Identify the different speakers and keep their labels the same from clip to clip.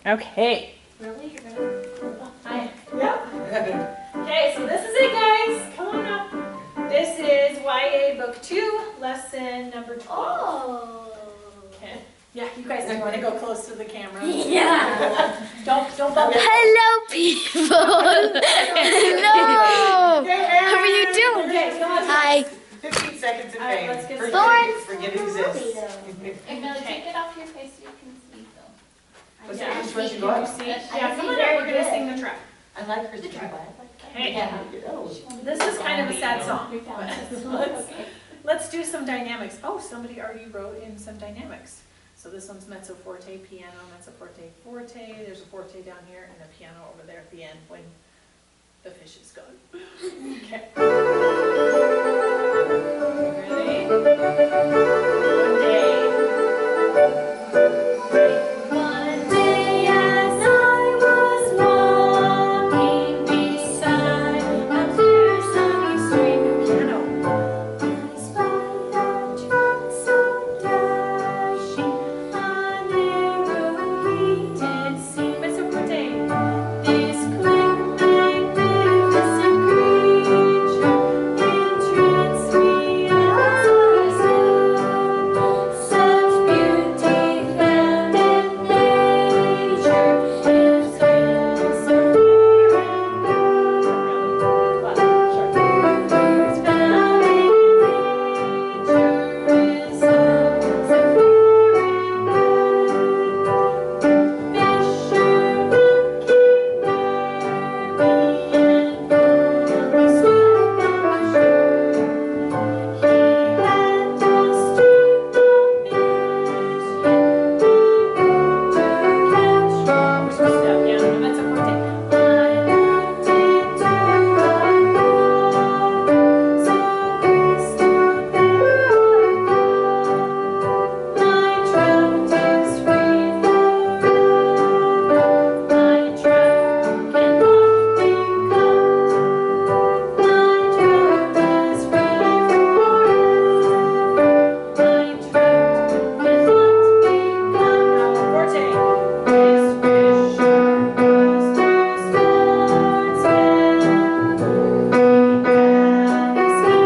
Speaker 1: Okay.
Speaker 2: Really? You're gonna...
Speaker 1: Hi. Yep. Okay, so this is it, guys. Come on up. This is YA Book 2, lesson number 12.
Speaker 2: Oh.
Speaker 1: Okay. Yeah, you guys don't want to go close to the camera.
Speaker 2: Yeah.
Speaker 1: Don't bump.
Speaker 3: Hello, people. Hello. How are you doing?
Speaker 1: Okay, come on.
Speaker 3: Hi.
Speaker 4: 15 seconds of
Speaker 1: All right,
Speaker 4: fame.
Speaker 1: let's get
Speaker 4: Forget it exists.
Speaker 2: Amelia, take it off your face so you can see, though.
Speaker 4: Was
Speaker 1: Yeah.
Speaker 4: that just what you got?
Speaker 1: See? Yeah, come on up. We're going to sing the track.
Speaker 4: I like her too.
Speaker 1: Okay.
Speaker 2: Yeah.
Speaker 1: This is kind of a sad song. Let's do some dynamics. Oh, somebody already wrote in some dynamics. So this one's mezzo forte, piano, mezzo forte, forte. There's a forte down here and a piano over there at the end when the fish is gone. Okay. Ready? One day.
Speaker 2: One day as I was walking beside a clear sunny stream,
Speaker 1: Piano.
Speaker 2: I spied a truck so dashing, a narrow heated sea.
Speaker 1: Mezzo forte.
Speaker 2: This quick, magnificent creature entranced me as I saw. Such beauty found in nature is thrills so pure and good.
Speaker 1: Wow, sure.
Speaker 2: It's found in nature is all so pure and good. Fishermen came near me and only stood on the shore. He had tossed to no fish yet, to catch
Speaker 1: We're supposed to have piano, mezzo forte.
Speaker 2: I looked into the water, so crystal clear I found. My trout is free forever. My trout cannot be caught. My trout is free forever. My trout cannot be caught.
Speaker 1: Now, forte.
Speaker 2: This fisher was no sportsman. He had a scheme. There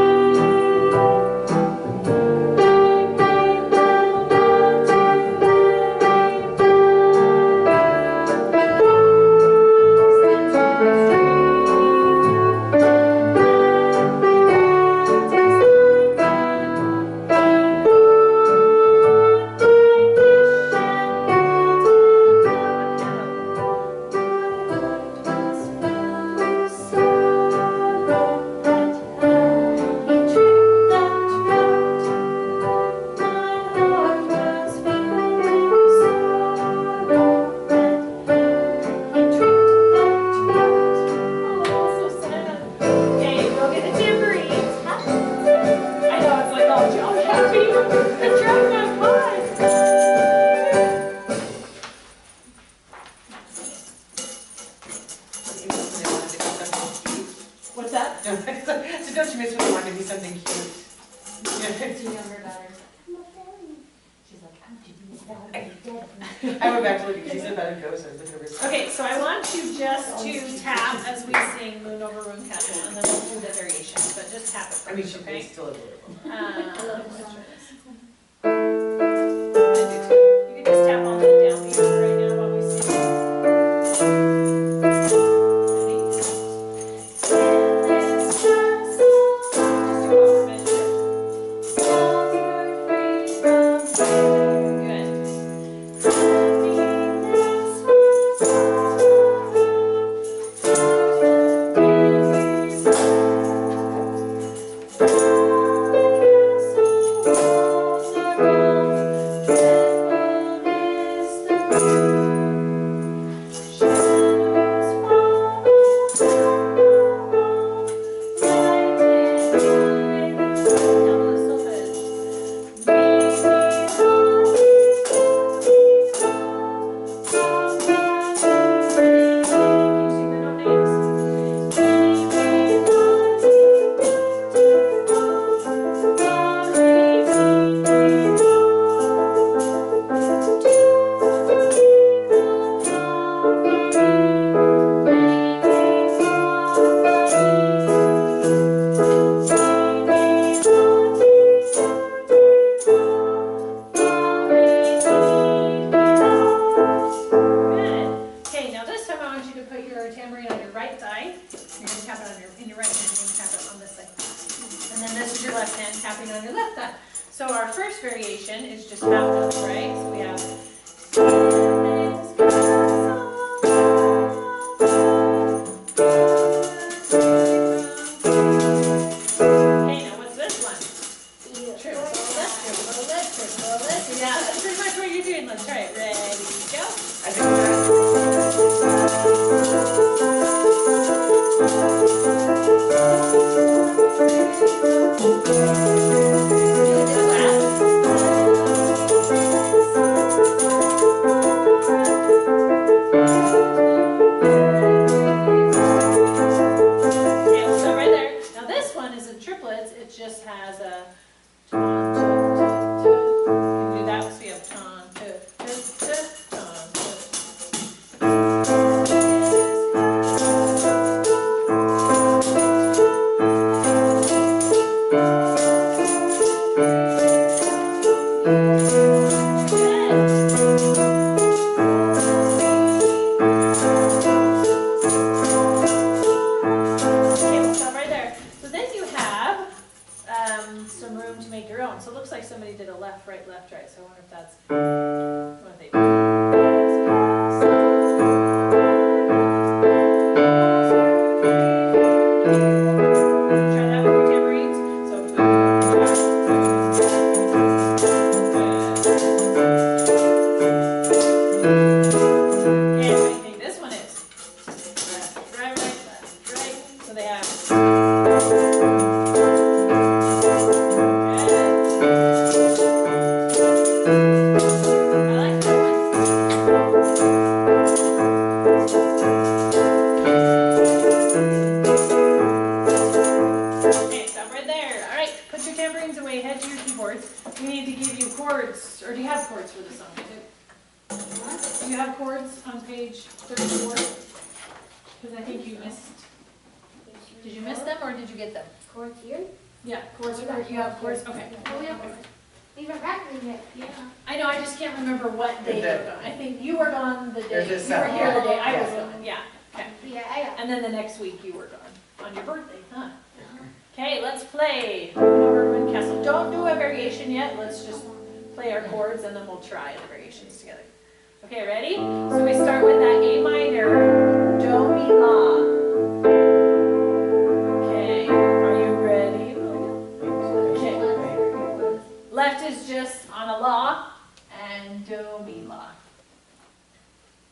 Speaker 2: may well know too many
Speaker 1: Okay, go get the tambourine. I know, it's like all jump happy. I'm trying my best. What's that?
Speaker 4: So don't you miss when you want to be something cute?
Speaker 2: Two younger daughters. She's like, I'm doing this now. I'm dead.
Speaker 4: I went back to look at she said about a ghost. I was looking over her.
Speaker 1: Okay, so I want you just to tap as we sing Moon Over Moon Castle, and then we'll do the variations, but just tap it
Speaker 4: I mean,
Speaker 1: first,
Speaker 4: she
Speaker 1: okay?
Speaker 4: still a little.
Speaker 1: I
Speaker 2: love this song.
Speaker 4: I do too.
Speaker 1: You can just tap on the downbeat right now while we sing. Ready? Just do off measure. Good. go.
Speaker 4: I think that.
Speaker 1: Okay, we'll stop right there. Now this one is in triplets. It just has a ton, ton, ton, ton. You can do that so you have ton, ton, ton, ton, ton, ton. Okay, we'll stop right there. So then you have some room to make your own. So it looks like somebody did a left, right, left, right. So I wonder if that's what they Try that with your tambourines. So okay, what do you think this one is? Right, right, left, right. So they have. I like that one. Okay, stop right there. All right, put your tambourines away, head to your keyboards. We need to give you chords, or do you have chords for the song? Do you have chords on page 34? Because I think you missed. Did you miss them or did you get them?
Speaker 2: Chords here?
Speaker 1: Yeah, chords. You have chords. Okay.
Speaker 2: Oh, we have chords. We were practicing it, yeah.
Speaker 1: I know. I just can't remember what day you were gone. I think you were gone the day.
Speaker 4: There's this
Speaker 1: You were here the day I was
Speaker 2: Yeah.
Speaker 1: gone. Yeah. Okay.
Speaker 2: Yeah, I got.
Speaker 1: And then the next week you were gone on your birthday, huh? Okay, let's play Herman Castle. Don't do a variation yet. Let's just play our chords and then we'll try the variations together. Okay, ready? So we start with that A minor, Do, Mi, La. Okay, are you ready? Okay. Left is just on a La and Do, Mi, La.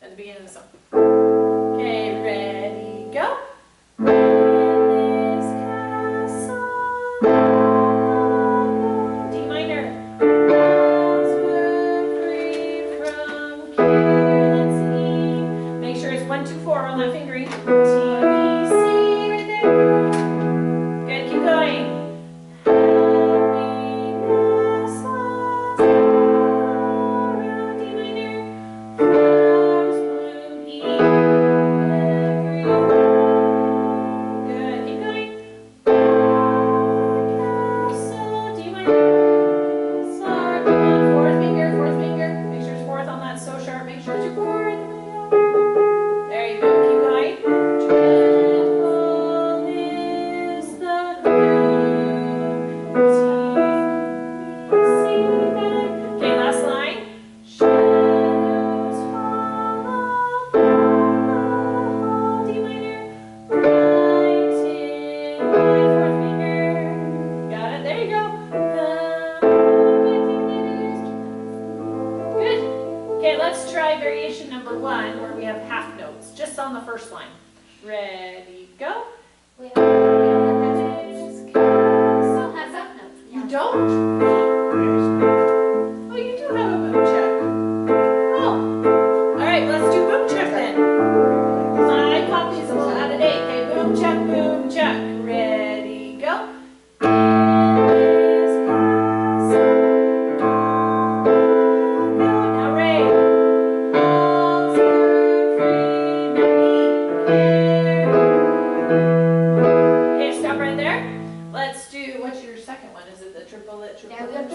Speaker 1: At the beginning of the song. Okay, ready, go. D minor. Once we're free from care, let's see. Make sure it's 1, 2, 4 on that fingering. T, B, C, right there. Good, keep going. Happiness was around D minor. Flowers bloom everywhere. Good, keep going. Castle, D minor. Sorry, come on, fourth finger. Make sure it's fourth on that so sharp. Make sure it's your chord. There you go, keep going. Gentle is the groove. See that. Okay, last line. Shadows follow D minor. Right in my fourth finger. Got it? There you go. Good. Okay, let's try variation number 1 where we have half notes, just on the first line. Ready, go.
Speaker 2: We don't have that notes.
Speaker 1: You don't? Oh, you do have a boom check. Oh. All right, let's do boom check then. My copy's a little out of date. Okay, boom check, ready, go. Now Ray. All's good, free, okay, stop right there. Let's do, what's your second one? Is it the triplet?
Speaker 2: Yeah, we have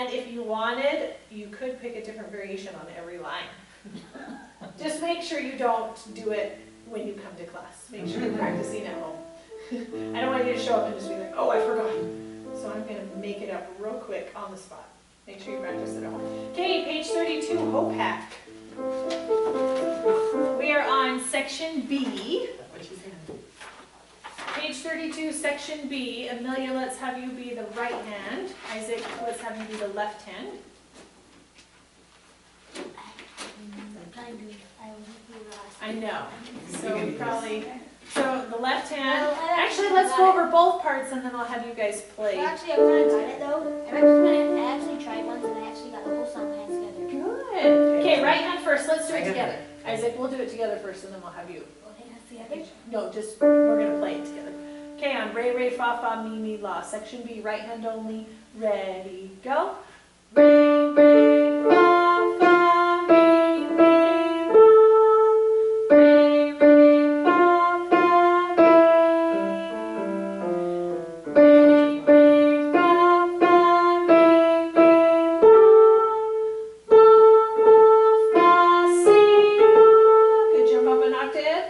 Speaker 1: And if you wanted, you could pick a different variation on every line. Just make sure you don't do it when you come to class. Make sure you're practicing at home. I don't want you to show up and just be like, oh, I forgot. So I'm going to make it up real quick on the spot. Make sure you practice it at home. Okay, page 32, HOPAC. We are on section B. Page 32, section B. Amelia, let's have you be the right hand. Isaac, let's have you be the left hand. I know. So we probably, so the left hand. Actually, let's go over both parts and then I'll have you guys play.
Speaker 2: Well, actually, I kind of got it though. I actually tried once and I actually got the whole song hands together.
Speaker 1: Good. Okay, right hand first. Let's do it together. Isaac, we'll do it together first and then we'll have you.
Speaker 2: Together?
Speaker 1: No, just, we're going to play it together. Okay, on re, re, fa, fa, mi, mi, la. Section B, right hand only. Ready, go. Re, re, fa, fa, mi, mi, la. Re, re, fa, fa, mi. Re, re, fa, fa, mi, mi, la. Fa, si, la. Good, jump up an octave.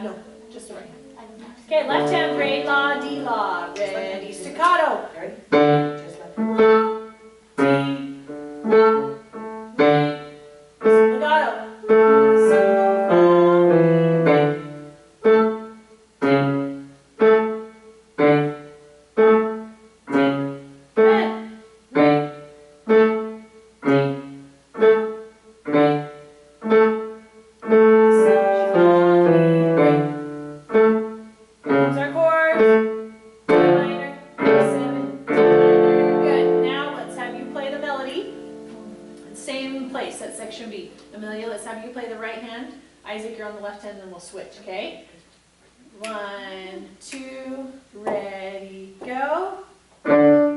Speaker 1: No, just the right hand. Okay, left hand, re, la, di, la. Ready, staccato.
Speaker 4: Ready? Just like
Speaker 1: D, la, re, legato. So, fa, re, those are chords. D minor, A7, D minor. Good. Now let's have you play the melody. Same place at section B. Amelia, let's have you play the right hand. Isaac, you're on the left hand, then we'll switch, okay? 1, 2, ready, go. Amelia,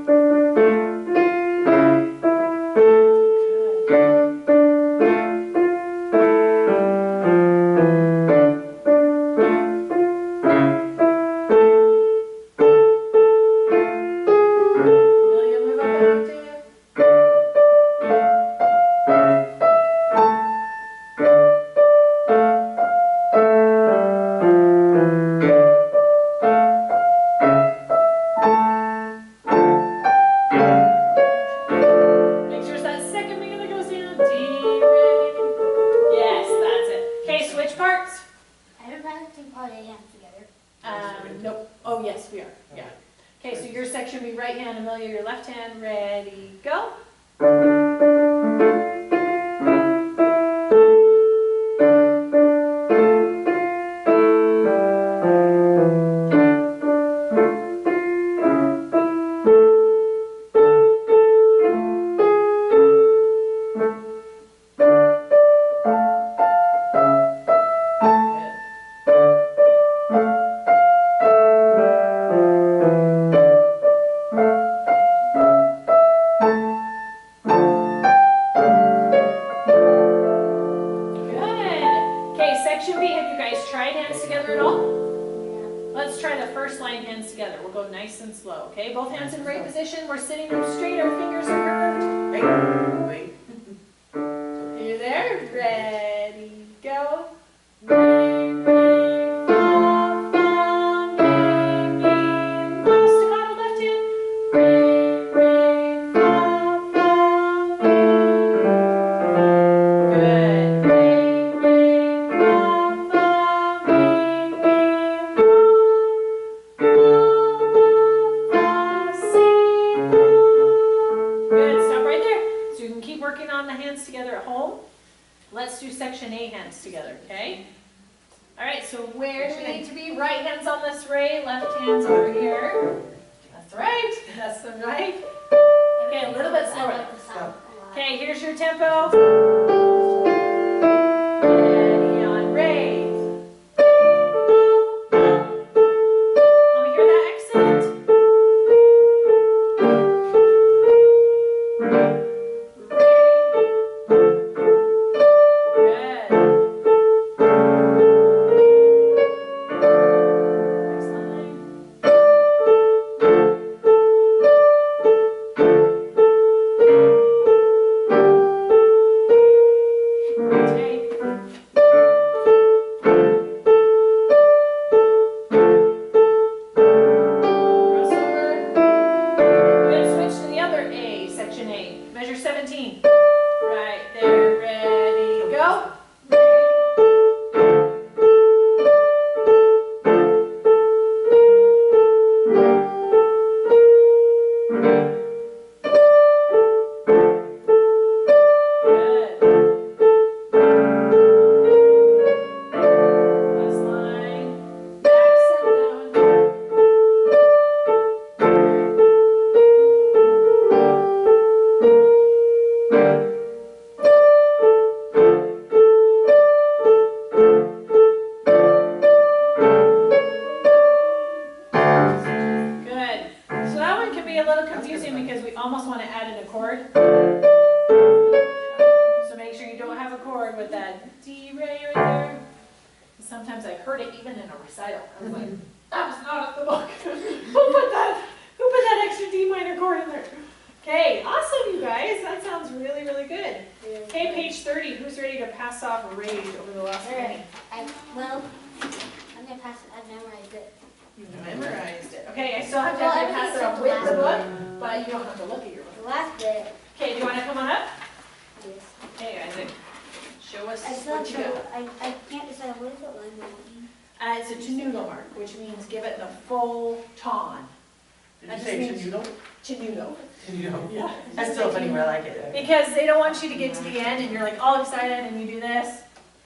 Speaker 1: move up an octave. Make sure it's that second finger that goes down. D, re. Yes, that's it. Okay, switch parts.
Speaker 2: I haven't practiced part A hands together.
Speaker 1: Nope. Oh, yes, we are. Yeah. Okay, so your section be right hand, Amelia, your left hand. Ready, go. Good. Good. Okay, section B, have you guys tried hands together at all? Let's try the first line hands together. We'll go nice and slow, okay? Both hands in right position. We're sitting up straight. Our fingers are curved.
Speaker 4: wait.
Speaker 1: You there? Ready, go. Re, re, fa, fa, mi, mi, la. Staccato left hand. Re, re, fa, fa, mi. Good. Re, re, fa, fa, mi, mi, la, fa, si, la. Good. Stop right there. So you can keep working on the hands together at home. Let's do section A hands together, okay? All right, so where do we need to be? Right hand's on this ray, left hand's over here. That's right, that's the right. Okay, a little bit
Speaker 2: I
Speaker 1: slower.
Speaker 2: like the sound a lot.
Speaker 1: Okay, here's your tempo. sometimes I heard it even in a recital. I was like, that was not in the book. Who put that extra D minor chord in there? Okay, awesome, you guys. That sounds really, really good. Okay, page 30. Who's ready to pass off rage over the last meeting?
Speaker 2: Well, I'm gonna pass it. I've memorized it.
Speaker 1: You memorized it. Okay, I still have to have you pass it off with the book, but you don't have to look at your book.
Speaker 2: The last bit.
Speaker 1: Okay, do you want to come on up?
Speaker 2: Yes.
Speaker 1: Okay, Isaac, show us
Speaker 2: I still
Speaker 1: what
Speaker 2: have
Speaker 1: you got.
Speaker 2: to, I can't decide what is it line.
Speaker 1: It's a tenuto mark, which means give it the full ton.
Speaker 5: Did you say Chinudo?
Speaker 1: Tenuto.
Speaker 5: Chinudo.
Speaker 1: Yeah.
Speaker 5: That's still funny when I like it.
Speaker 1: Because they don't want you to get to the end and you're like all excited and you do this.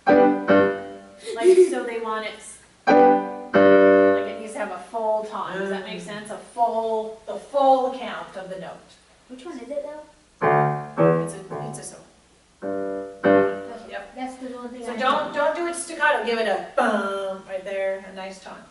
Speaker 1: Like, so they want it, like it needs to have a full ton. Does that make sense? The full count of the note.
Speaker 2: Which one is it though?
Speaker 1: It's a so.
Speaker 2: Okay.
Speaker 1: Yep.
Speaker 2: That's the one thing.
Speaker 1: So don't do it staccato. Give it a bum right there, a nice tone.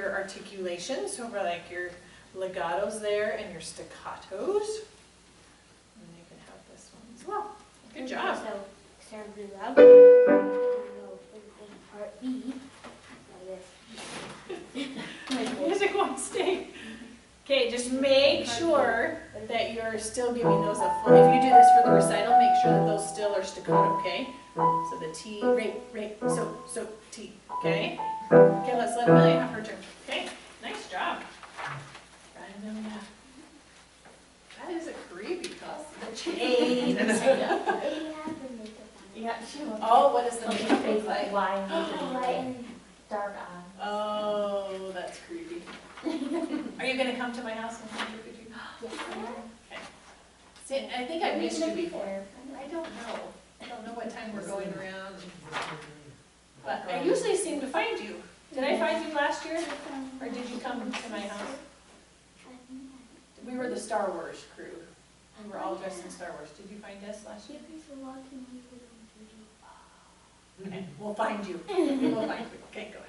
Speaker 1: Articulations, so for like your legatos there and your staccatos. And you can have this one as well. Good job.
Speaker 2: So, Sarah blew out. Part B. Like this.
Speaker 1: My music won't stay. Okay, just make sure that you're still giving those a full, if you do this for the recital, make sure that those still are staccato, okay? So the T, rate, so, T, okay? Okay, let's let Amelia have her turn. Okay, nice job. Right, Amelia. That is a creepy costume. The chain. Yeah, oh, what does the makeup look like?
Speaker 2: Light and dark eyes.
Speaker 1: Oh, that's creepy. Are you gonna come to my house and do it?
Speaker 2: Yes.
Speaker 1: Okay. See, I think I missed you before. I don't know. I don't know what time we're going around. But I usually seem to find you. Did I find you last year? Or did you come to my house? We were the Star Wars crew. We were all dressed in Star Wars. Did you find us last year? Okay, we'll find you. We'll find you. Okay, go ahead.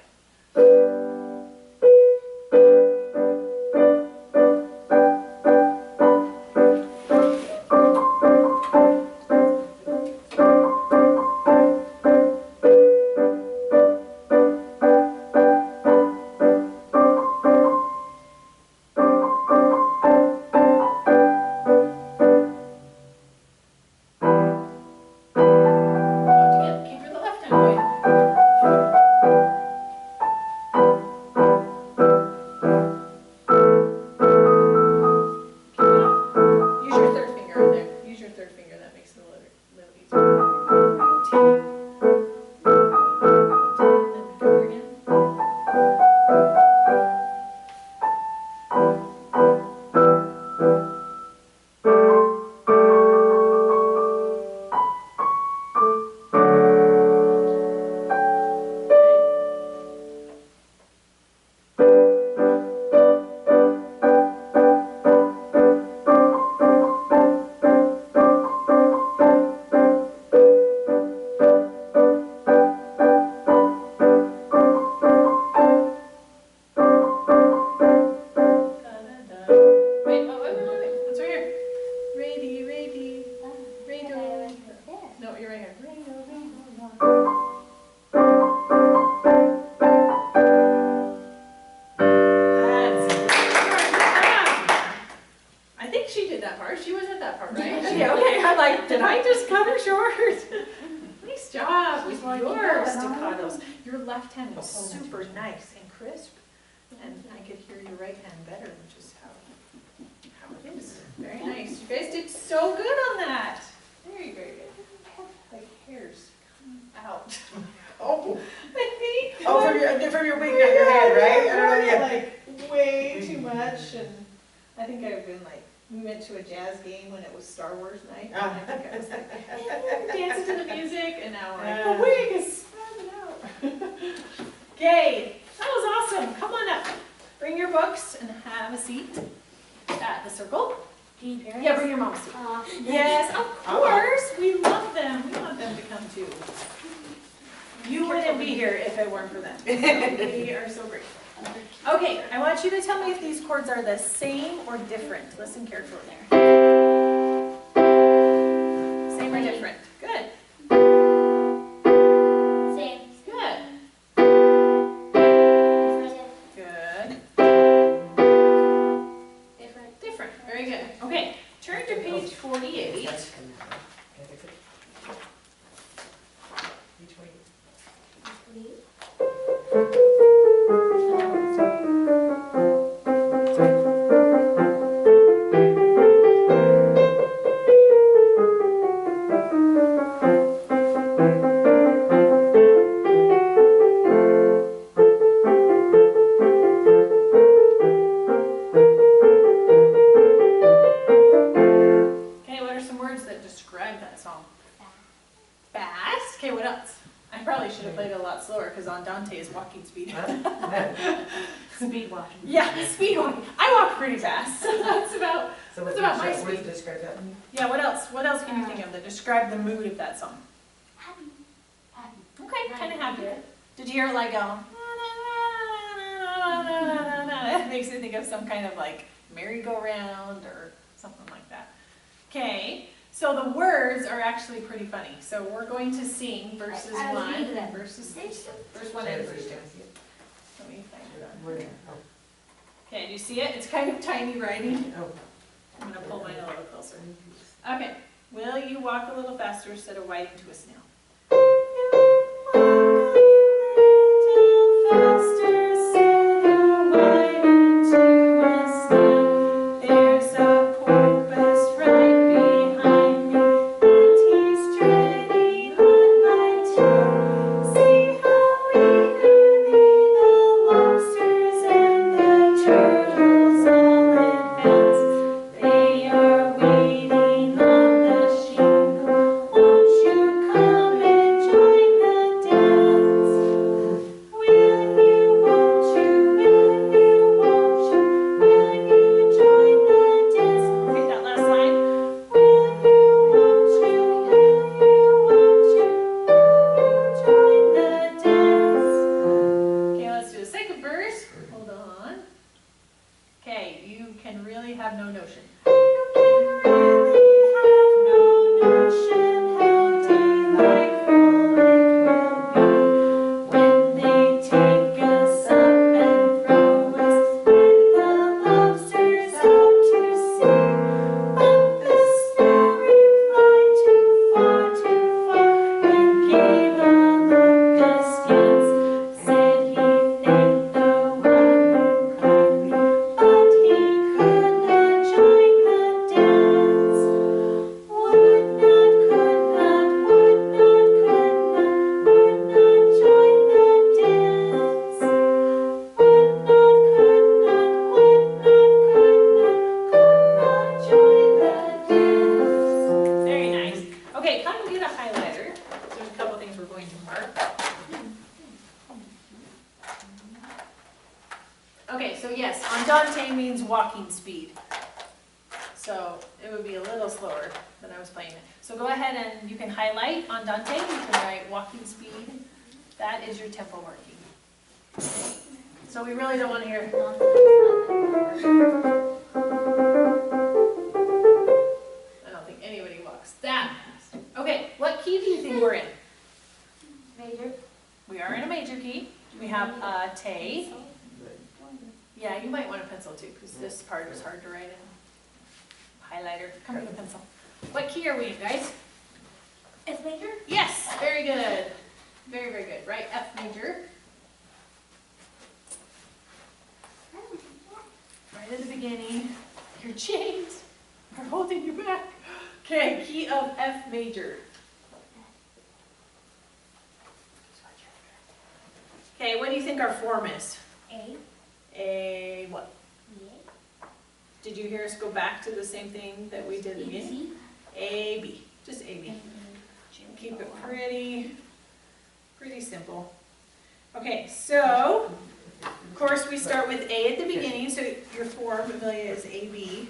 Speaker 1: Keep your left hand going. I just cut her short. Nice job with your staccatos. Your left hand was super nice and crisp, and I could hear your right hand better, which is how it is. Very nice. You guys did so good on that. Very, very good. Like hairs come out.
Speaker 5: Oh,
Speaker 1: I think.
Speaker 5: oh, from your wig, not your head, right? I don't know, yeah.
Speaker 1: Like way too much, and I think I've been like, we went to a jazz game when it was Star Wars night, and I think I was like dancing to the music, and now I'm like, the wig is spreading out. Okay, that was awesome. Come on up. Bring your books and have a seat at the circle. Yeah, bring your mom's seat. Yes, of course. We love them. We want them to come too. You wouldn't be here if it weren't for them. So we are so grateful. Okay, I want you to tell me if these chords are the same or different. Listen carefully. Same or different? Good.
Speaker 2: Same.
Speaker 1: Good. Good.
Speaker 2: Different.
Speaker 1: Different. Very good. Okay, turn to page 48.
Speaker 5: Each way.
Speaker 1: Okay, what are some words that describe that song? Fast. Okay, what else? I probably should have played it a lot slower because on Dante is walking speed.
Speaker 2: Speed walking.
Speaker 1: Yeah, speed walking. I walk pretty fast. So that's about.
Speaker 5: So
Speaker 1: That's
Speaker 5: what's
Speaker 1: about my
Speaker 5: the word
Speaker 1: speed.
Speaker 5: to describe that?
Speaker 1: Yeah, what else? What else can you think of that describe the mood of that song?
Speaker 2: Happy. Happy.
Speaker 1: Okay, kind of happy. Did you hear it like go? It makes me think of some kind of like merry-go-round or something like that. Okay, so the words are actually pretty funny. So we're going to sing verses
Speaker 2: I was
Speaker 1: 1
Speaker 2: reading them.
Speaker 1: and verse 1
Speaker 5: Say
Speaker 1: and
Speaker 5: it
Speaker 1: verse
Speaker 5: first,
Speaker 1: 2.
Speaker 5: can I see it?
Speaker 1: Let me find it on.
Speaker 5: Where? Oh.
Speaker 1: Okay, do you see it? It's kind of tiny writing.
Speaker 5: Oh.
Speaker 1: I'm going to pull mine a little closer. Okay, will you walk a little faster instead of whiting to a snail? There's a porpoise right behind me, and he's treading on my tail. See how eagerly the lobsters and the turtles all advance. They are waiting on the shingle. Won't you come and join the dance? Will you, won't you, will you, won't you, will you join the dance? Okay, that last line. Will you, won't you, will you, won't you, will you join the dance? Okay, let's do the second verse. Hold on. Okay, you can really have no notion. You can really have no notion how delightful it will be when they take us up and throw us with the lobsters out to sea. But the snail replied too far, and gave a look askance. Said he thanked the one who caught me, but he could not join the dance. Would not, could not, would not, could not, would not join the dance. Would not, could not, would not, could not join the dance. Very nice. Okay, come and get a highlighter. There's a couple things we're going to mark. Okay, so yes, andante means walking speed. So it would be a little slower than I was playing it. So go ahead and you can highlight andante, you can write walking speed. That is your tempo marking. So we really don't want to hear. I don't think anybody walks that fast. Okay, what key do you think we're in?
Speaker 2: Major.
Speaker 1: We are in a major key. We have a te. Yeah, you might want a pencil too, because this part is hard to write in. Highlighter, come with a pencil. What key are we in, guys?
Speaker 2: F major?
Speaker 1: Yes, very good. Very, very good. Right, F major. Right at the beginning. Your chains are holding you back. Okay, key of F major. Okay, what do you think our form is?
Speaker 2: A.
Speaker 1: A what?
Speaker 2: B.
Speaker 1: Did you hear us go back to the same thing that we did at the beginning?
Speaker 2: C.
Speaker 1: A, B, just A, B. Keep it pretty simple. Okay, so, of course, we start with A at the beginning, so your form, Amelia, is AB.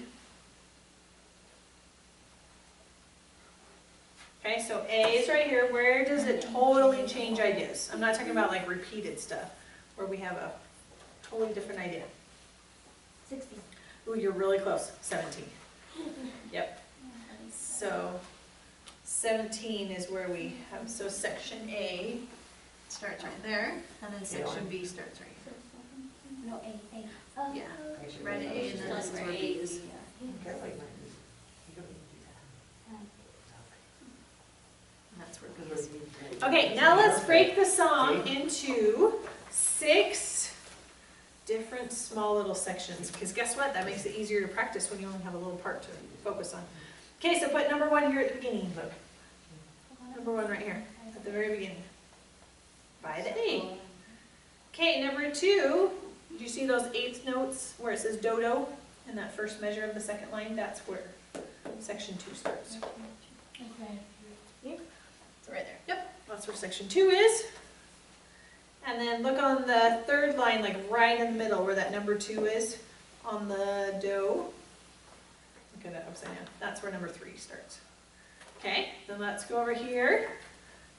Speaker 1: Okay, so A is right here. Where does it totally change ideas? I'm not talking about like repeated stuff, where we have a totally different idea.
Speaker 2: 60.
Speaker 1: Ooh, you're really close, 17. Yep. So 17 is where we have, so section A starts right there, and then section B starts right here.
Speaker 2: No, A.
Speaker 1: Yeah, right at A, and then this is where B is. And that's where B is. Okay, now let's break the song into 6 different small little sections, because guess what? That makes it easier to practice when you only have a little part to focus on. Okay, so put number 1 here at the beginning, look. Number 1 right here, at the very beginning. By the A. Okay, number 2, did you see those 8th notes where it says do-do in that first measure of the second line? That's where section 2 starts.
Speaker 2: Okay.
Speaker 1: It's right there. Yep, that's where section 2 is. And then look on the 3rd line, like right in the middle where that number 2 is on the do. Look at that upside down. That's where number 3 starts. Okay, then let's go over here.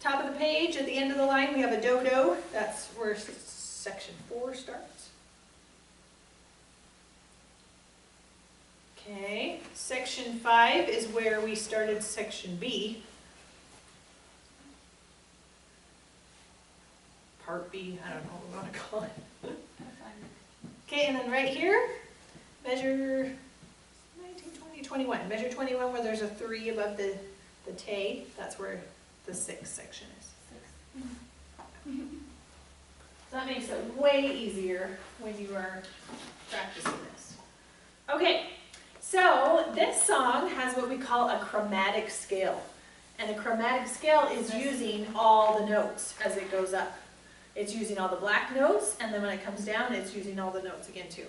Speaker 1: Top of the page, at the end of the line, we have a do-do. That's where section 4 starts. Okay, section 5 is where we started section B. Part B, I don't know what we want to call it. Okay, and then right here, measure 19, 20, 21. Measure 21 where there's a 3 above the tay. That's where the 6th section is. So that makes it way easier when you are practicing this. Okay, so this song has what we call a chromatic scale. And a chromatic scale is using all the notes as it goes up. It's using all the black notes, and then when it comes down, it's using all the notes again too.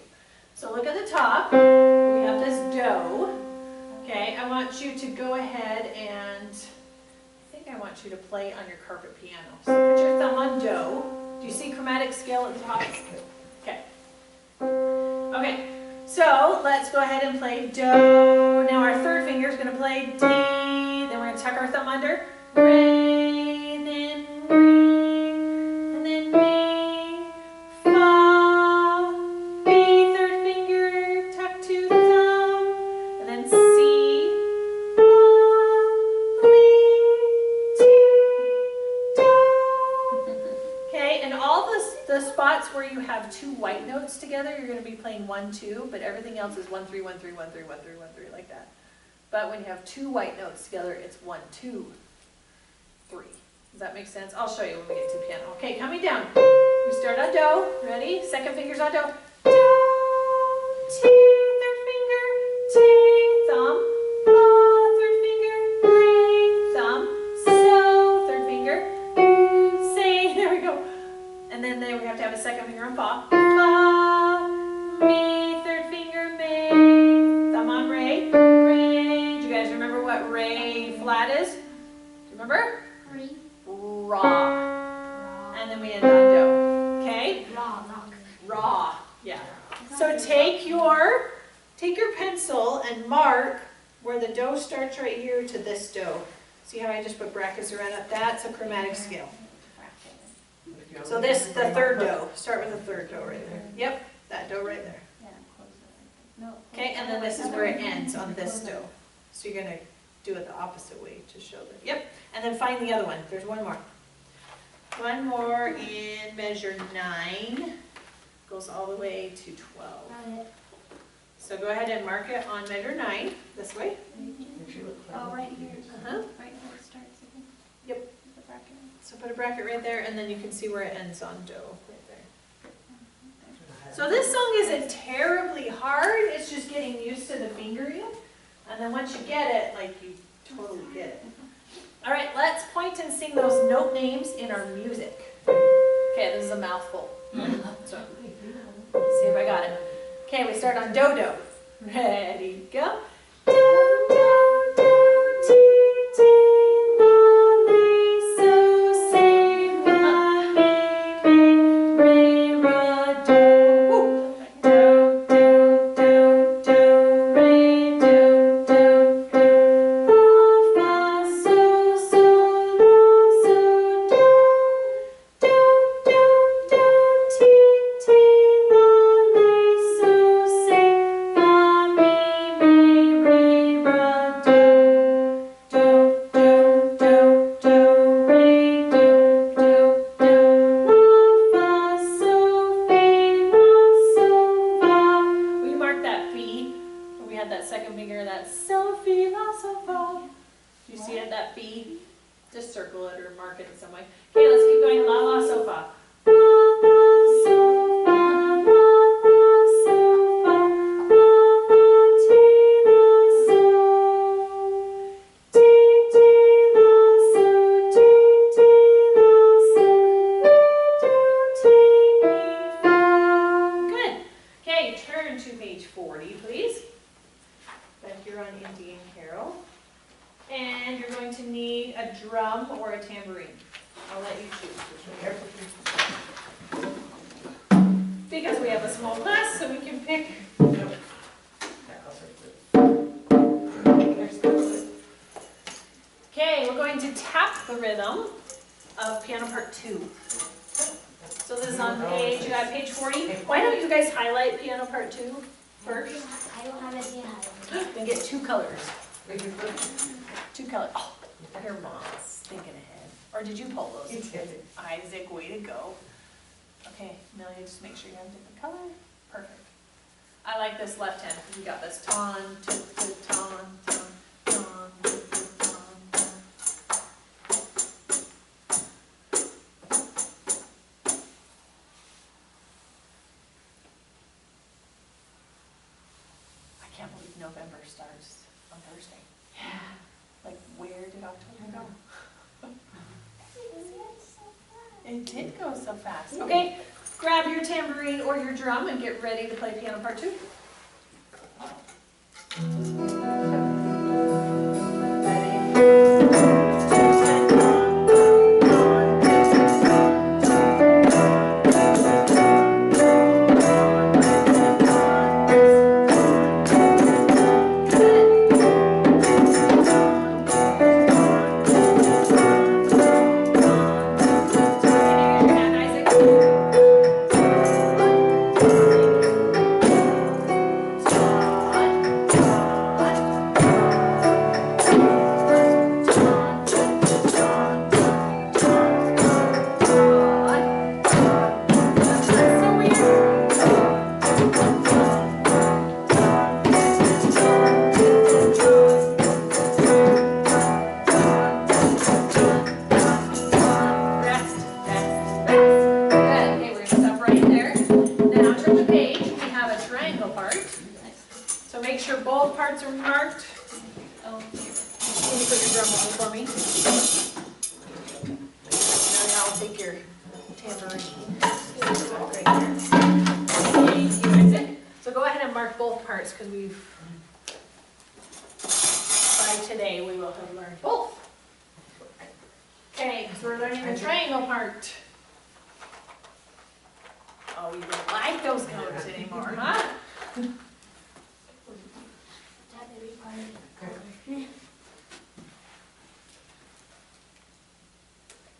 Speaker 1: So look at the top, we have this do. Okay, I want you to go ahead and, I think I want you to play on your carpet piano. So put your thumb on do. Do you see chromatic scale at the top? Okay. Okay, so let's go ahead and play do. Now our 3rd finger is going to play D. Then we're going to tuck our thumb under. Re, then re. Then B, fa, B, 3rd finger, tuck to the thumb, and then C, la, li, ti, do. Okay, and all the spots where you have 2 white notes together, you're going to be playing 1, 2, but everything else is 1, 3, 1, 3, 1, 3, 1, 3, 1, 3, like that. But when you have 2 white notes together, it's 1, 2, 3. Does that make sense? I'll show you when we get to the piano. Okay, coming down. We start on do. Ready? 2nd finger's on do. Do, T, 3rd finger, T, thumb, la, 3rd finger, re, thumb, so, 3rd finger, say, there we go. And then we have to have a 2nd finger on fa. Fa, mi, 3rd finger, me, thumb on re, re. Do you guys remember what re flat is? Do you remember? Raw. And then we end on do. Okay? Raw. Yeah. So take your pencil and mark where the do starts right here to this do. See how I just put brackets around it? That's a chromatic scale. So this, the 3rd do. Start with the 3rd do right there. Yep, that do right there. Okay, and then this is where it ends on this do. So you're going to do it the opposite way to show that. Yep, and then find the other one. There's one more. One more in measure 9. Goes all the way to 12. So go ahead and mark it on measure 9, this way.
Speaker 2: Oh, right here.
Speaker 1: Uh-huh.
Speaker 2: Right where it starts again.
Speaker 1: So put a bracket right there, and then you can see where it ends on do, right there. So this song isn't terribly hard, it's just getting used to the fingering. And then once you get it, like you totally get it. All right, let's point and sing those note names in our music. Okay, this is a mouthful. So, see if I got it. Okay, we start on do do. Ready, go. Do do do ti ti la li so say la mi mi re ra do. Woo. Do do do do re do do do la fa so so la so do. Do do do ti ti la li so say fa mi mi re ra do. Do do do do re do do do la fa so fi la so fa. We marked that fi. We had that second finger, that so fi la so fa. Do you see it, that fi? Just circle it or mark it in some way. Okay, let's keep going. La la so fa. La la so fa, la la so fa, la la ti la so. Ti ti la so, ti ti la so, re do ti mi fa. Good. Okay, turn to page 40, please. Back here on Indian Carol. And you're going to need a drum or a tambourine. I'll let you choose which one. Because we have a small class, so we can pick. Okay, we're going to tap the rhythm of piano part 2. So this is on page, you got page 40. Why don't you guys highlight piano part 2 first?
Speaker 2: I don't have any highlights.
Speaker 1: Then get 2 colors. 2 colors. Oh, your mom's thinking ahead. Or did you pull those? Isaac, way to go. Okay, Amelia, just make sure you have a different color. Perfect. I like this left hand because we got this ton, ton, ton, ton, ton, ton, ton. I can't believe November starts on Thursday. Yeah. Like, where did October go? It did go so fast. Okay, grab your tambourine or your drum and get ready to play piano part 2.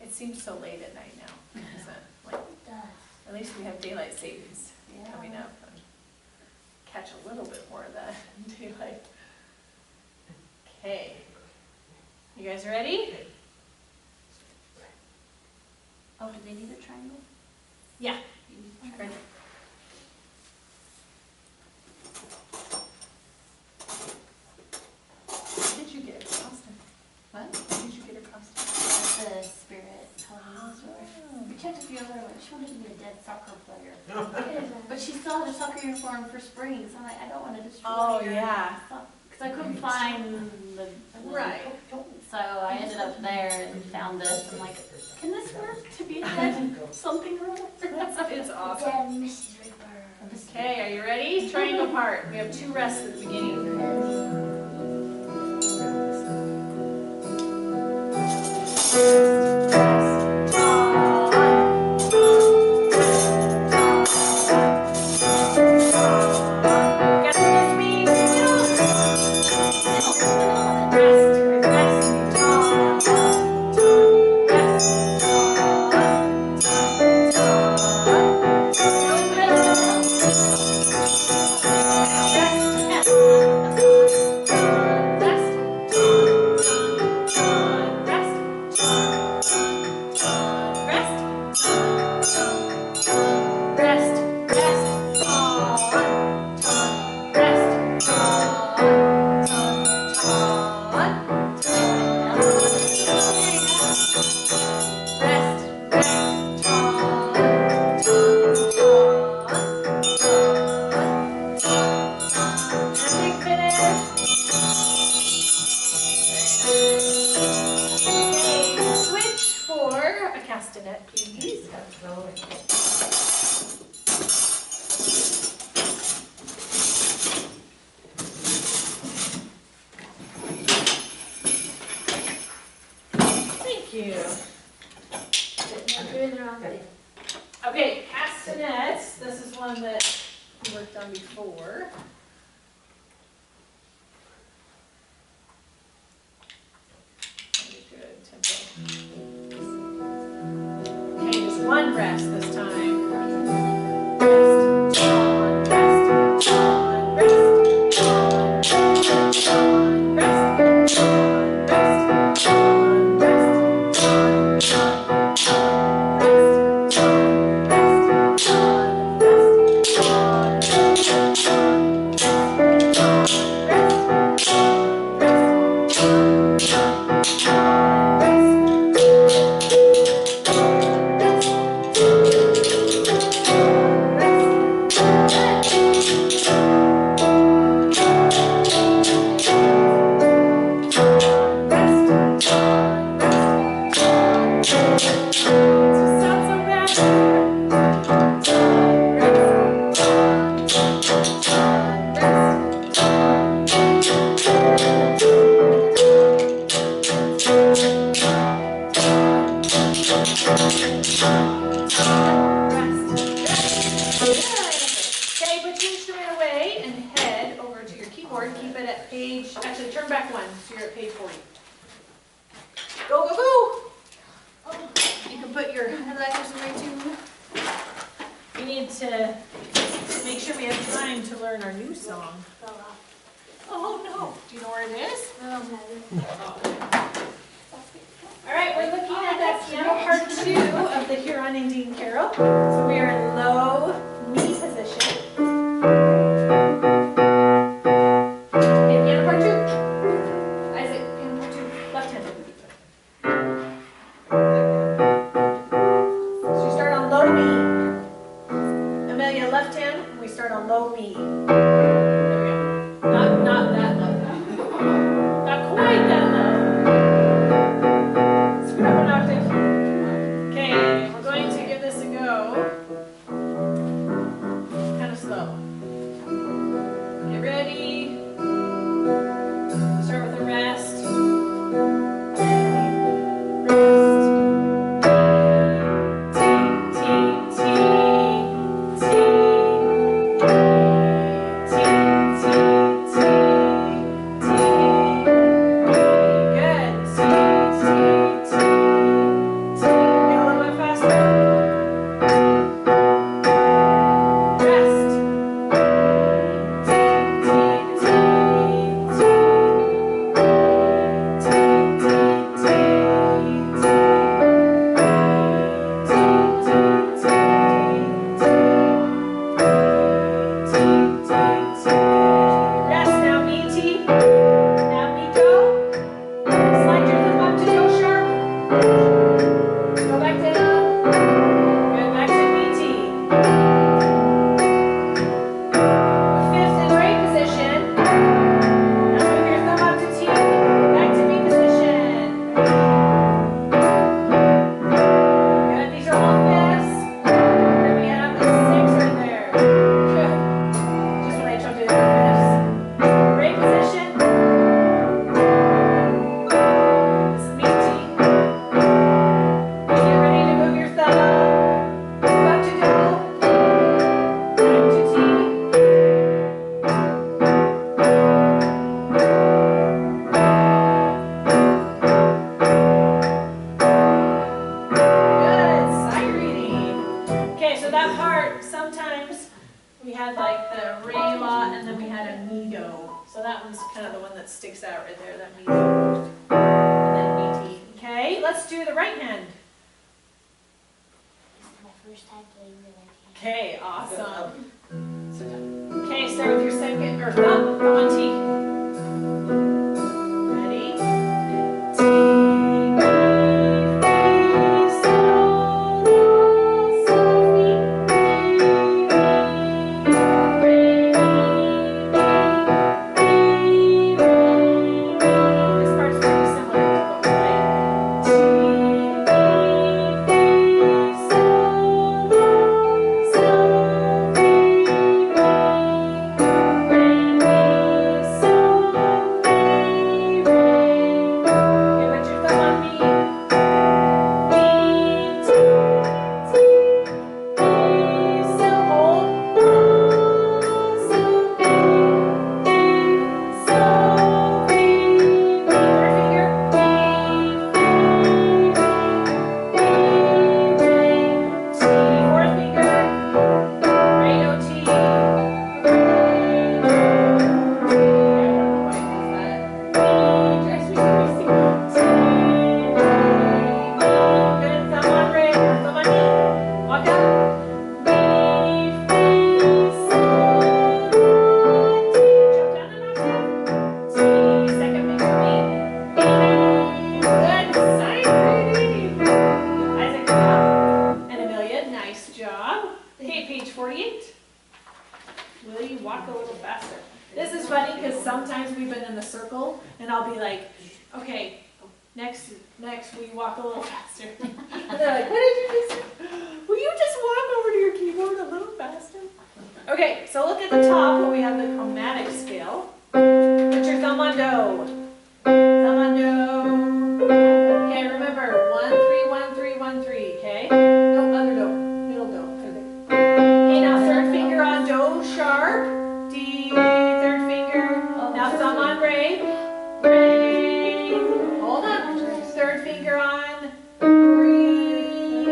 Speaker 1: It seems so late at night now, isn't it? Like, at least we have daylight savings coming up and catch a little bit more of that daylight. Okay, you guys ready?
Speaker 2: Oh, do they need a triangle?
Speaker 1: Yeah. Ready. What did you get across it? What? What did you get across it?
Speaker 2: That's the spirit color. wanted to be a dead soccer player. But she still had a soccer uniform for spring, so I'm like, I don't want to destroy
Speaker 1: Oh,
Speaker 2: her.
Speaker 1: yeah.
Speaker 2: Because I couldn't find the.
Speaker 1: Right.
Speaker 2: So I ended up there and found this. I'm like, can this work to be a dead something or other?
Speaker 1: It's awesome.
Speaker 3: Dead Mrs. Ripper.
Speaker 1: Okay, are you ready? Triangle part. We have 2 rests at the beginning. Guess what this means? Castanet, please. Thank you.
Speaker 3: I'm doing the wrong thing.
Speaker 1: Okay, castanets. This is one that we worked on before. Very good, tempo. Okay, just one rest this time. Rest, on, rest, on, rest, on, rest, on, rest, on, rest, on, rest, on, rest, on, rest, on, rest, Okay, put your instrument away and head over to your keyboard. Keep it at page, actually turn back one, so you're at page 40. Go, go, go! You can put your highlighters away too. We need to make sure we have time to learn our new song. Oh no, do you know where it is? All right, we're looking at that piano part 2 of the Huron Indian Carol. So we are in low Mi position. Okay, piano part 2. Isaac, piano part 2, left-handed. So you start on low Mi. Amelia, left hand, and we start on low Mi. There we go. Not that low. Not quite that low. Screw up an octave. Okay, we're going to give this a go. Kind of So that one's kind of the one that sticks out right there, that meaty. And then meaty. Okay, let's do the right hand.
Speaker 3: This is my first time playing the right hand.
Speaker 1: Okay, awesome. Okay, start with your second, or thumb on T. Ready? T, B, sol, la, sol, mi, re, mi, re. This part's very similar to what we played. T, B, sol, la, sol, mi, Next, will you walk a little faster? And they're like, what did you just say? Will you just walk over to your keyboard a little faster? Okay, so look at the top where we have the chromatic scale. Put your thumb on do. Thumb on do. Okay, remember, 1, 3, 1, 3, 1, 3, okay? No, other do. Middle do. Okay, now third finger on do sharp. D, third finger. Now thumb on re. Re. Hold on. Third finger on re.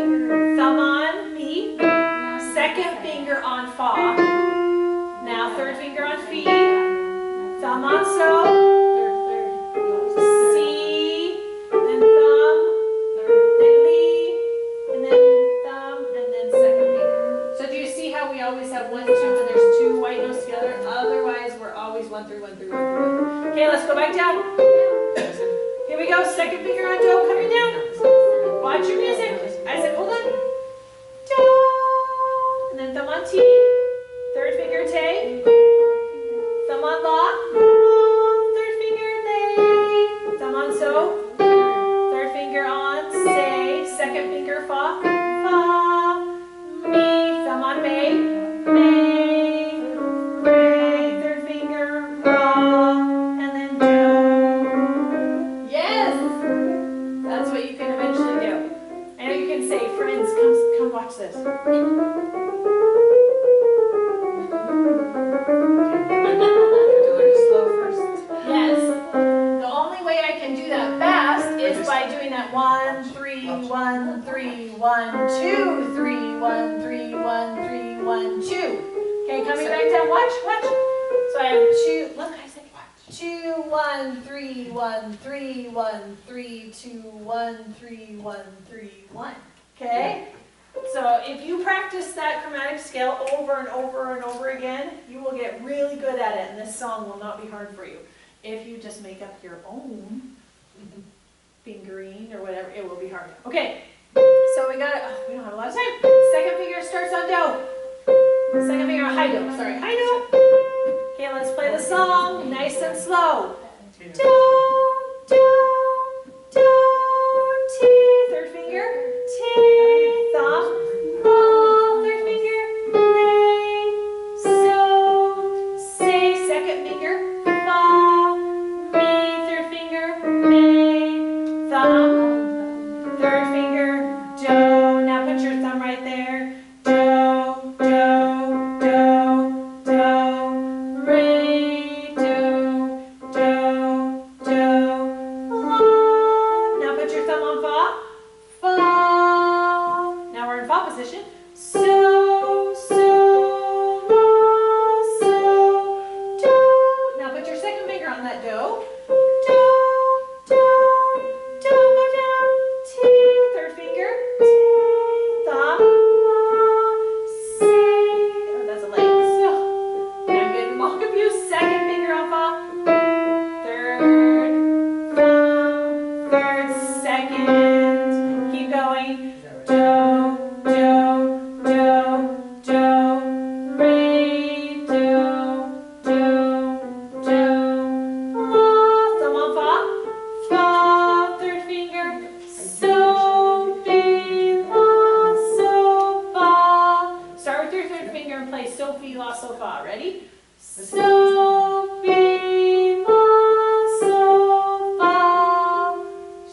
Speaker 1: Thumb on mi. Second finger on fa. Now third finger on fi. Thumb on so. C. Then thumb. Then li. And then thumb. And then second finger. So do you see how we always have 1, 2, and there's 2 white notes together? Otherwise, we're always 1, 3, 1, 3, 1, 3, 1, 3. Okay, let's go back down. Here we go. Second finger on do coming down. Watch your music. I said, hold on. Do. And then thumb on T. Third finger te. Thumb on la. Third finger lay. Thumb on so. Third finger on say. Second finger fa. Fa. Mi. Thumb on may. May. Re. Third finger ra. And then do. Yes. That's what you can eventually do. I know you can say, friends, come watch this.
Speaker 5: Slow first.
Speaker 1: Yes. The only way I can do that fast is by doing that 1, 3, 1, 3, 1, 2, 3, 1, 3, 1, 3, 1, 2. Okay, coming back down. Watch. So I have 2. Look, I said 2, 1, 3, 1, 3, 1, 3, 2, 1, 3, 1, 3, 1. Okay? So if you practice that chromatic scale over and over and over again, you will get really good at it, and this song will not be hard for you. If you just make up your own fingering or whatever, it will be hard. Okay, so we don't have a lot of time. Second finger starts on do. Second finger on high do. Sorry, high do. Okay, let's play the song nice and slow. Do, do, do, ti. Third finger, ti. Thumb, la. Third finger, re. So, say. Second finger, fa. Mi. Third finger, me. Thumb. Third finger, do. Now put your thumb right there. Do, do, do, do. Re, do, do, do. finger on that do. Do, do, do, go down. T, third finger. T, the, say. Oh, that's a lay. So, I'm getting them all confused. Second finger on fa. Third, fa, third, second. Keep going. Do, do, do, do, re, do, do, do, la. Thumb on fa. Fa, third finger. So, be, la, so, fa. Start with your third finger and play so, be, la, so, fa. Ready? So, be, la, so, fa.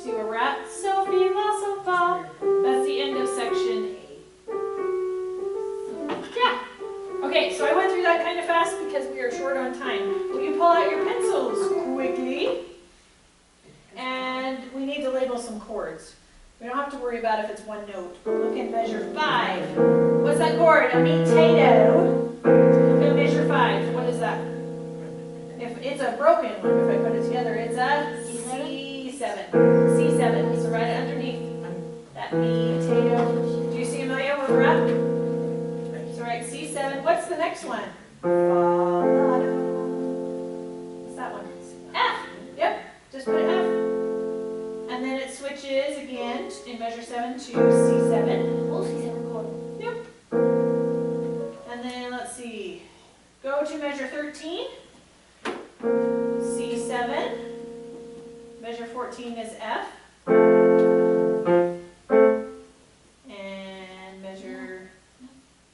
Speaker 1: See where we're at? So, be, la, so, fa. That's the end of section A. Yeah. Okay, so I went through that kind of fast because we are short on time. Will you pull out your pencils quickly? And we need to label some chords. We don't have to worry about if it's one note. Look at measure 5. What's that chord? A me-tato. Look at measure 5. What is that? If it's a broken one, if I put it together, it's a C7. C7. So right underneath that me-tato. Do you see, Amelia, where we're at? So right, C7. What's the next one? What's that one? F. Yep. Just put an F. And then it switches again in measure 7 to C7.
Speaker 3: We'll see seven chord.
Speaker 1: Yep. And then let's see. Go to measure 13. C7. Measure 14 is F. And measure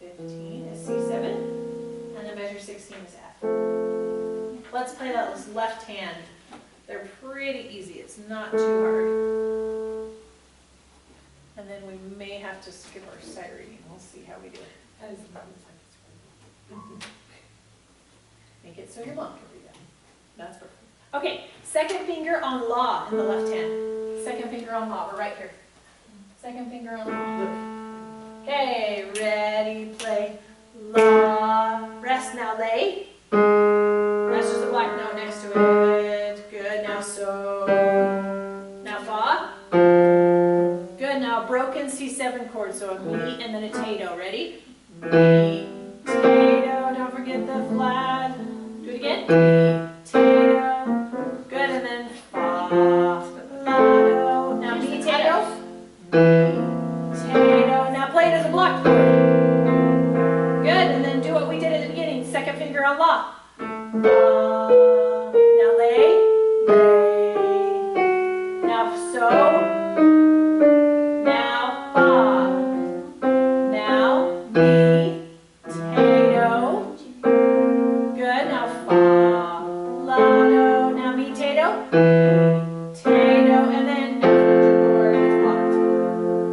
Speaker 1: 15 is C7. And then measure 16 is F. Let's play that with left hand. They're pretty easy. It's not too hard. And then we may have to skip our sight reading. We'll see how we do it. Make it so your mom can read it. That's perfect. Okay, second finger on la in the left hand. Second finger on la. We're right here. Second finger on la. Okay, ready, play. La. Rest now, lay. Rest is a black note next to it. Good, now so. Now fa. Good, now broken C7 chord. So a me and then a tato. Ready? Me, tato. Don't forget the flat. Do it again. Me, tato. Good, and then fa. La-do. Now me, tato. Tato. Now play it as a block chord. Good, and then do what we did at the beginning. Second finger on la. Now lay, lay. Now so. Now fa. Now me, tato. Good. Now fa, la do. Now me, tato. Tato, and then chord is blocked.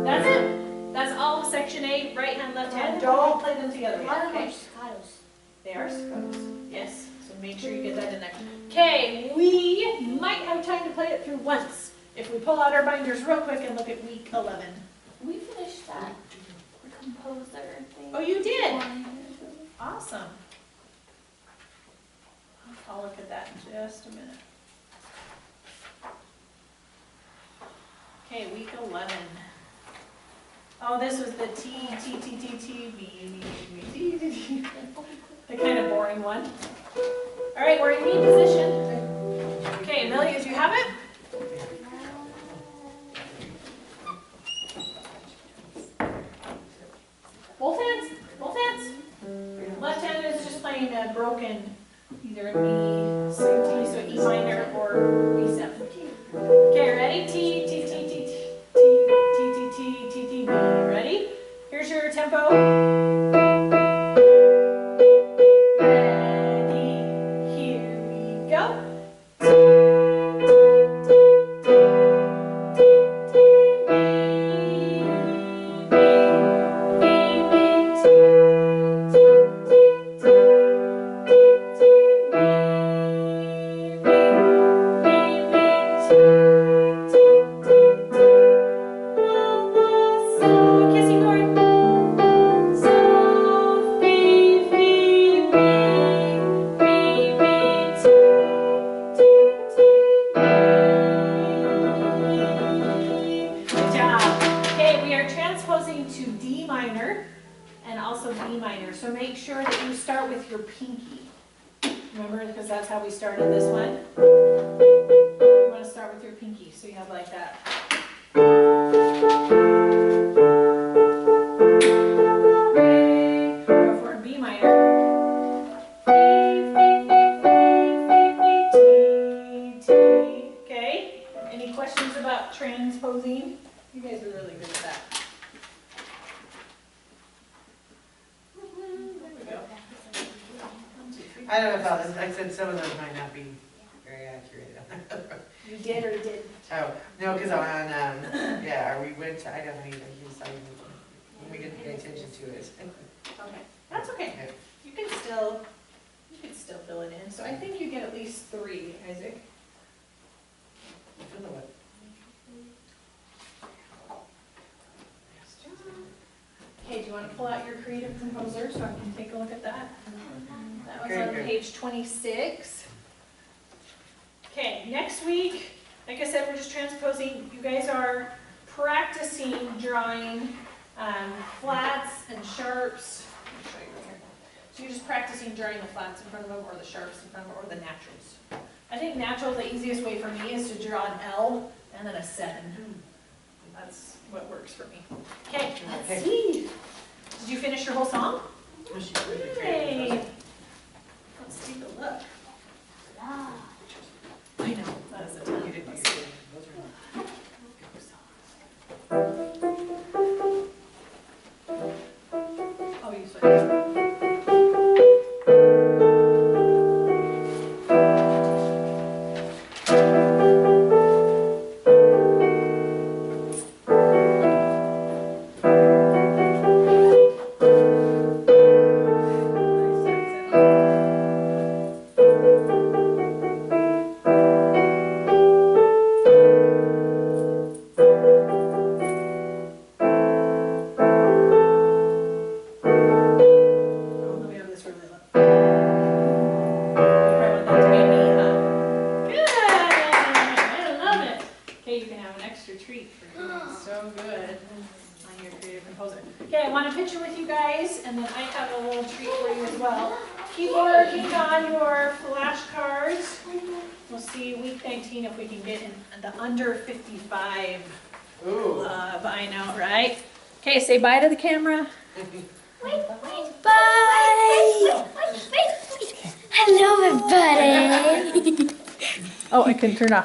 Speaker 1: That's it. That's all of section 8. Right hand, left hand. Don't play them together
Speaker 3: Why
Speaker 1: yet.
Speaker 3: are
Speaker 1: Okay.
Speaker 3: they staccatos?
Speaker 1: They are scones. Yes. So make sure you get that in there. Okay, we might have time to play it through once if we pull out our binders real quick and look at week 11.
Speaker 2: We finished that composer thing.
Speaker 1: Oh, you did? Awesome. I'll look at that in just a minute. Okay, week 11. Oh, this was the T, T, T, T, T, B, B, B, T, T, T. The kind of boring one. All right, we're in knee position. Okay, Amelia, do you have it? Both hands, both hands. Left hand is just playing a broken, either a B, C, T, so E minor or B7. Okay, ready? T, T, T, T, T, T, T, T, T, T, T, B. Ready? Here's your tempo. Ready? Here we go. B minor. So make sure that you start with your pinky. Remember, because that's how we started this one. You want to start with your pinky, so you have like that. Okay, go for a B minor. Okay, any questions about transposing? You guys are really good at that. There we go.
Speaker 5: I don't know about this, like I said, some of those might not be very accurate.
Speaker 1: You did or didn't?
Speaker 5: Oh, no, because on, yeah, we went to, I don't even, we didn't pay attention to it.
Speaker 1: Okay, that's okay. You can still fill it in. So I think you get at least 3, Isaac.
Speaker 5: Fill it with-
Speaker 1: Okay, do you want to pull out your creative composer so I can take a look at that? That was
Speaker 5: Very
Speaker 1: on
Speaker 5: good.
Speaker 1: page 26. Okay, next week, like I said, we're just transposing. You guys are practicing drawing flats and sharps. Let me show you right here. So you're just practicing drawing the flats in front of them or the sharps in front of them or the naturals. I think natural, the easiest way for me is to draw an L and then a 7. That's what works for me. Okay, let's see. Did you finish your whole song?
Speaker 5: Oh, she's really
Speaker 1: Yay.
Speaker 5: creative.
Speaker 1: Let's take a look.
Speaker 3: Ah.
Speaker 1: I know, that is a ton.
Speaker 5: You didn't do it. Those are not-
Speaker 1: Oh, you switched. Oh, let me have this really low. You probably want that to be me, huh? Good! I love it. Okay, you can have an extra treat for doing so good on your creative composer. Okay, I want a picture with you guys, and then I have a little treat for you as well. Keep working on your flashcards. We'll see week 19 if we can get in the under 55
Speaker 5: Ooh.
Speaker 1: love. I know, right? Okay, say bye to the camera.
Speaker 3: Bye. Hello, everybody.
Speaker 1: Oh, I can turn off.